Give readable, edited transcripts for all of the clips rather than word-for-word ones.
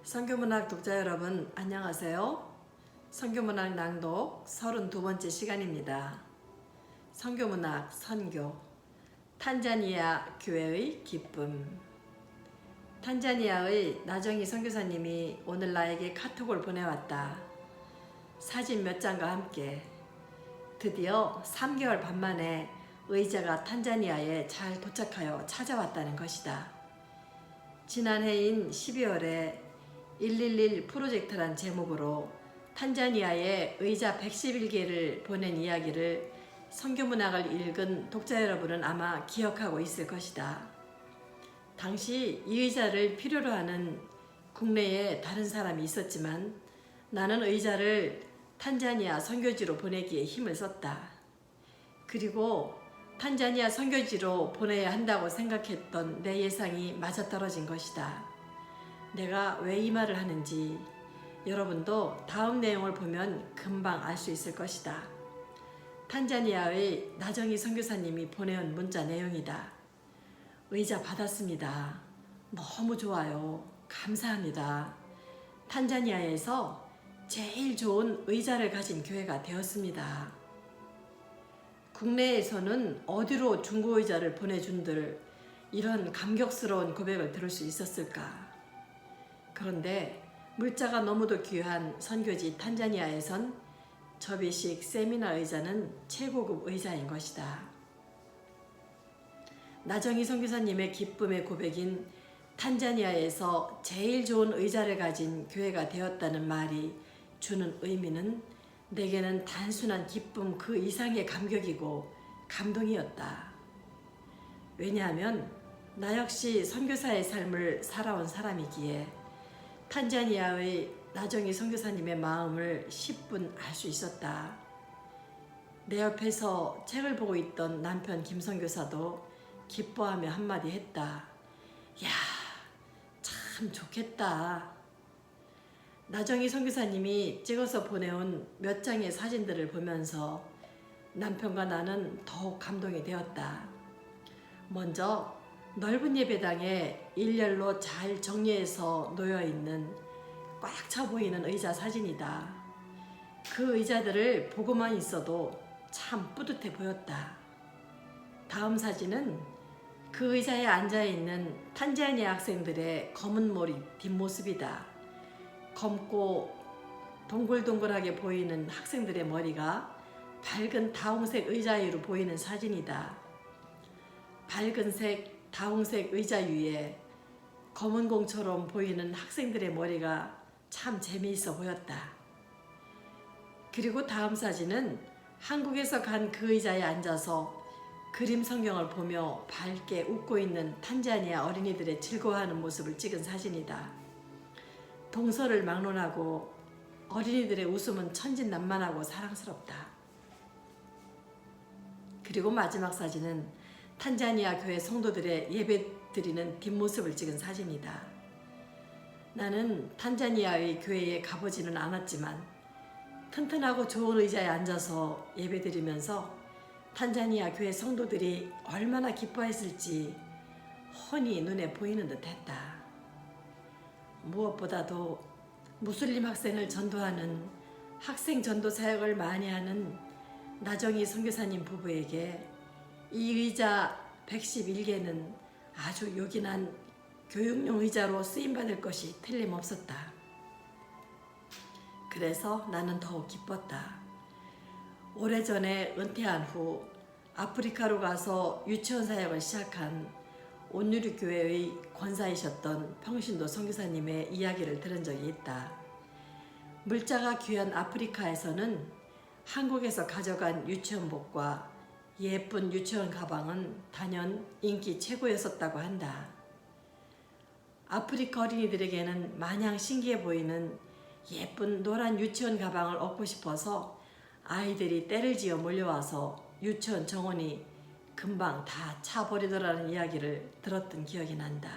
선교문학 독자 여러분 안녕하세요. 선교문학 낭독 32번째 시간입니다. 선교문학 선교 탄자니아 교회의 기쁨. 탄자니아의 나정희 선교사님이 오늘 나에게 카톡을 보내왔다. 사진 몇 장과 함께 드디어 3개월 반 만에 의자가 탄자니아에 잘 도착하여 찾아왔다는 것이다. 지난해인 12월에 111 프로젝트란 제목으로 탄자니아에 의자 111개를 보낸 이야기를 선교문학을 읽은 독자 여러분은 아마 기억하고 있을 것이다. 당시 이 의자를 필요로 하는 국내에 다른 사람이 있었지만 나는 의자를 탄자니아 선교지로 보내기에 힘을 썼다. 그리고 탄자니아 선교지로 보내야 한다고 생각했던 내 예상이 맞아떨어진 것이다. 내가 왜 이 말을 하는지 여러분도 다음 내용을 보면 금방 알 수 있을 것이다. 탄자니아의 나정희 선교사님이 보내온 문자 내용이다. 의자 받았습니다. 너무 좋아요. 감사합니다. 탄자니아에서 제일 좋은 의자를 가진 교회가 되었습니다. 국내에서는 어디로 중고의자를 보내준들 이런 감격스러운 고백을 들을 수 있었을까? 그런데 물자가 너무도 귀한 선교지 탄자니아에선 접이식 세미나 의자는 최고급 의자인 것이다. 나정희 선교사님의 기쁨의 고백인 탄자니아에서 제일 좋은 의자를 가진 교회가 되었다는 말이 주는 의미는 내게는 단순한 기쁨 그 이상의 감격이고 감동이었다. 왜냐하면 나 역시 선교사의 삶을 살아온 사람이기에 탄자니아의 나정희 선교사님의 마음을 10분 알 수 있었다. 내 옆에서 책을 보고 있던 남편 김 선교사도 기뻐하며 한마디 했다. 야, 참 좋겠다. 나정희 선교사님이 찍어서 보내온 몇 장의 사진들을 보면서 남편과 나는 더욱 감동이 되었다. 먼저 넓은 예배당에 일렬로 잘 정리해서 놓여있는 꽉 차 보이는 의자 사진이다. 그 의자들을 보고만 있어도 참 뿌듯해 보였다. 다음 사진은 그 의자에 앉아있는 탄자니아 학생들의 검은 머리 뒷모습이다. 검고 동글동글하게 보이는 학생들의 머리가 밝은 다홍색 의자 위로 보이는 사진이다. 밝은색 다홍색 의자 위에 검은 공처럼 보이는 학생들의 머리가 참 재미있어 보였다. 그리고 다음 사진은 한국에서 간 그 의자에 앉아서 그림 성경을 보며 밝게 웃고 있는 탄자니아 어린이들의 즐거워하는 모습을 찍은 사진이다. 동서를 막론하고 어린이들의 웃음은 천진난만하고 사랑스럽다. 그리고 마지막 사진은 탄자니아 교회 성도들의 예배 드리는 뒷모습을 찍은 사진이다. 나는 탄자니아의 교회에 가보지는 않았지만 튼튼하고 좋은 의자에 앉아서 예배 드리면서 탄자니아 교회 성도들이 얼마나 기뻐했을지 훤히 눈에 보이는 듯 했다. 무엇보다도 무슬림 학생을 전도하는 학생 전도 사역을 많이 하는 나정희 선교사님 부부에게 이 의자 111개는 아주 요긴한 교육용 의자로 쓰임받을 것이 틀림없었다. 그래서 나는 더욱 기뻤다. 오래전에 은퇴한 후 아프리카로 가서 유치원 사역을 시작한 온누리교회의 권사이셨던 평신도 선교사님의 이야기를 들은 적이 있다. 물자가 귀한 아프리카에서는 한국에서 가져간 유치원복과 예쁜 유치원 가방은 단연 인기 최고였었다고 한다. 아프리카 어린이들에게는 마냥 신기해 보이는 예쁜 노란 유치원 가방을 얻고 싶어서 아이들이 떼를 지어 몰려와서 유치원 정원이 금방 다 차버리더라는 이야기를 들었던 기억이 난다.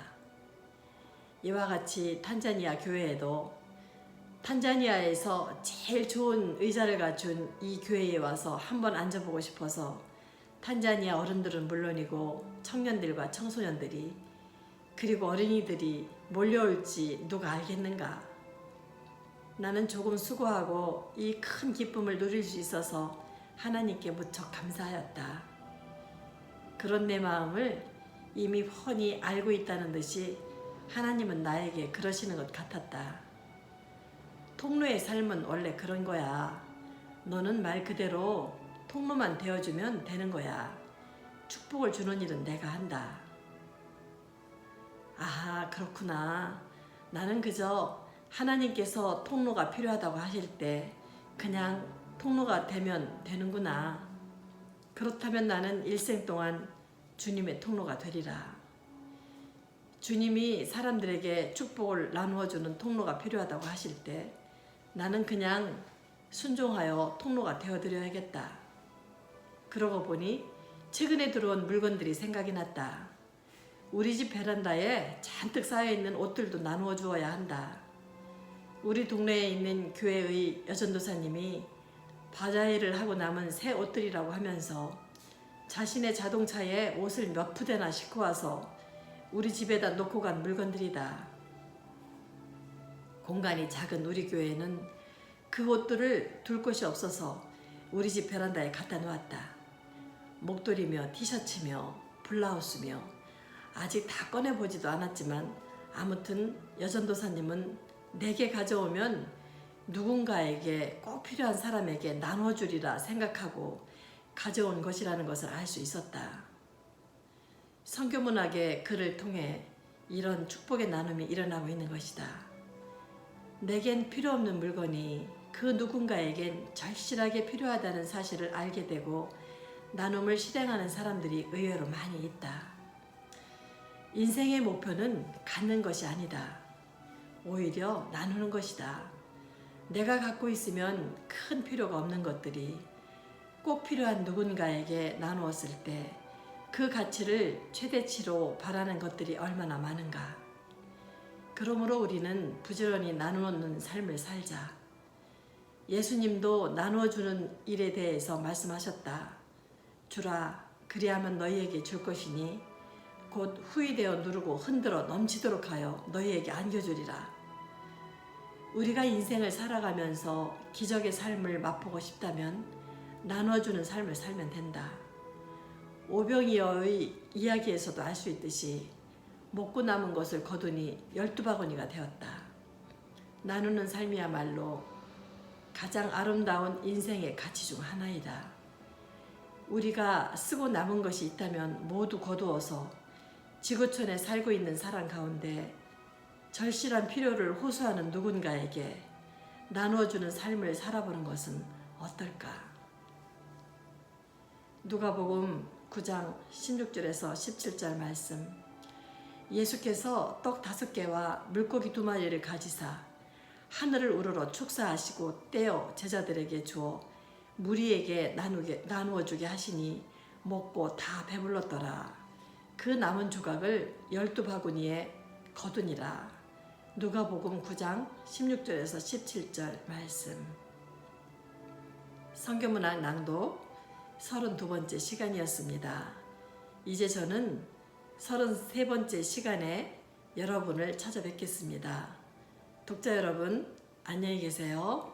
이와 같이 탄자니아 교회에도 탄자니아에서 제일 좋은 의자를 갖춘 이 교회에 와서 한번 앉아보고 싶어서 탄자니아 어른들은 물론이고 청년들과 청소년들이 그리고 어린이들이 몰려올지 누가 알겠는가? 나는 조금 수고하고 이 큰 기쁨을 누릴 수 있어서 하나님께 무척 감사하였다. 그런 내 마음을 이미 훤히 알고 있다는 듯이 하나님은 나에게 그러시는 것 같았다. 통로의 삶은 원래 그런 거야. 너는 말 그대로 통로만 되어주면 되는 거야. 축복을 주는 일은 내가 한다. 아, 그렇구나. 나는 그저 하나님께서 통로가 필요하다고 하실 때 그냥 통로가 되면 되는구나. 그렇다면 나는 일생 동안 주님의 통로가 되리라. 주님이 사람들에게 축복을 나누어주는 통로가 필요하다고 하실 때 나는 그냥 순종하여 통로가 되어드려야겠다. 그러고 보니 최근에 들어온 물건들이 생각이 났다. 우리 집 베란다에 잔뜩 쌓여있는 옷들도 나누어 주어야 한다. 우리 동네에 있는 교회의 여전도사님이 바자회를 하고 남은 새 옷들이라고 하면서 자신의 자동차에 옷을 몇 푸대나 싣고 와서 우리 집에다 놓고 간 물건들이다. 공간이 작은 우리 교회는 그 옷들을 둘 곳이 없어서 우리 집 베란다에 갖다 놓았다. 목도리며 티셔츠며 블라우스며 아직 다 꺼내보지도 않았지만 아무튼 여전도사님은 내게 가져오면 누군가에게 꼭 필요한 사람에게 나눠주리라 생각하고 가져온 것이라는 것을 알 수 있었다. 선교문학의 글을 통해 이런 축복의 나눔이 일어나고 있는 것이다. 내겐 필요 없는 물건이 그 누군가에겐 절실하게 필요하다는 사실을 알게 되고 나눔을 실행하는 사람들이 의외로 많이 있다. 인생의 목표는 갖는 것이 아니다. 오히려 나누는 것이다. 내가 갖고 있으면 큰 필요가 없는 것들이 꼭 필요한 누군가에게 나누었을 때 그 가치를 최대치로 바라는 것들이 얼마나 많은가. 그러므로 우리는 부지런히 나누는 삶을 살자. 예수님도 나누어주는 일에 대해서 말씀하셨다. 주라, 그리하면 너희에게 줄 것이니 곧 후이되어 누르고 흔들어 넘치도록 하여 너희에게 안겨주리라. 우리가 인생을 살아가면서 기적의 삶을 맛보고 싶다면 나눠주는 삶을 살면 된다. 오병이어의 이야기에서도 알 수 있듯이 먹고 남은 것을 거두니 12바구니가 되었다. 나누는 삶이야말로 가장 아름다운 인생의 가치 중 하나이다. 우리가 쓰고 남은 것이 있다면 모두 거두어서 지구촌에 살고 있는 사람 가운데 절실한 필요를 호소하는 누군가에게 나누어주는 삶을 살아보는 것은 어떨까? 누가복음 9장 16절에서 17절 말씀. 예수께서 떡 5개와 물고기 2마리를 가지사 하늘을 우러러 축사하시고 떼어 제자들에게 주어 무리에게 나누어 주게 하시니 먹고 다 배불렀더라. 그 남은 조각을 12바구니에 거두니라. 누가복음 9장 16절에서 17절 말씀. 성경문학 낭독 32번째 시간이었습니다. 이제 저는 33번째 시간에 여러분을 찾아뵙겠습니다. 독자 여러분, 안녕히 계세요.